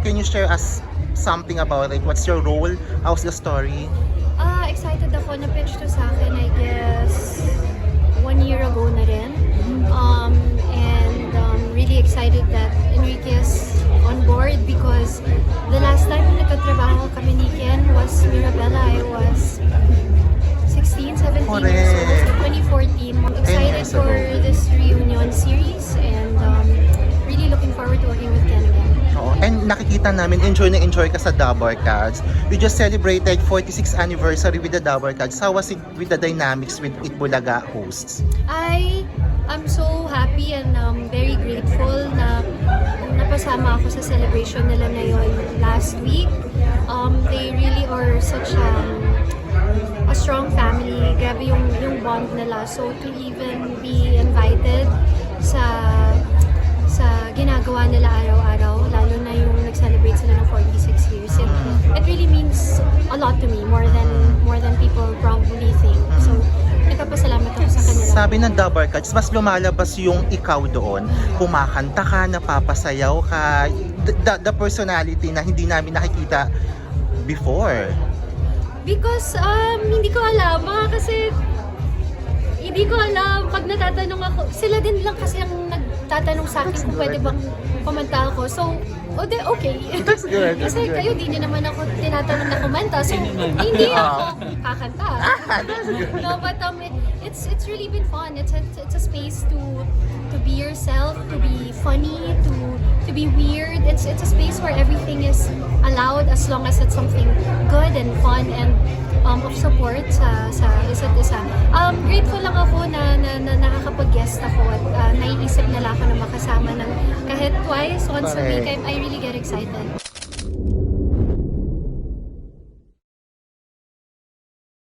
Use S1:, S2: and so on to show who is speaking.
S1: Can you share us something about it? What's your role? How's the story?
S2: Excited ako na pitch to sa akin, I guess, 1 year ago na rin. And really excited that Enrique's on board because the last time na nagkatrabaho kami ni Ken was Mirabella. I was 16, 17 years old, 2014. I'm excited for this reunion series and really looking forward to working with Ken again.
S1: And nakikita namin, enjoy na enjoy ka sa Dabber Cats. You just celebrated 46th anniversary with the Dabber Cats. How was it with the dynamics with Itbulaga hosts?
S2: I'm so happy and very grateful na napasama ako sa celebration nila ngayon last week. They really are such a strong family. Grabe yung bond nila. So to even be invited sa ginagawa nila araw-araw, lalo na yung nag-celebrate sila ng 46 years. It really means a lot to me, more than people probably think. So, nagpapasalamat ako sa kanila.
S1: Sabi ng Dabber Cats, mas lumalabas yung ikaw doon. Kumakanta ka, napapasayaw ka. The personality na hindi namin nakikita before.
S2: Because, hindi ko alam. Kasi, hindi ko alam. Pag natatanong ako, sila din lang kasi ang nagtatanong sa akin kung pwede bang kumanta ako. So, okay.
S1: That's good.
S2: Kasi kayo, di nyo naman ako tinatanong na kumanta. So, hindi ako kakanta. No, but it's really been fun. It's a space to be yourself, to be funny, to be weird. It's a space where everything is allowed as long as it's something good and fun and of support sa isa't isa. Grateful lang ako na nakakapag-guest ako at naiisip nila ako na makasama ng kahit twice, once a week. I really get excited.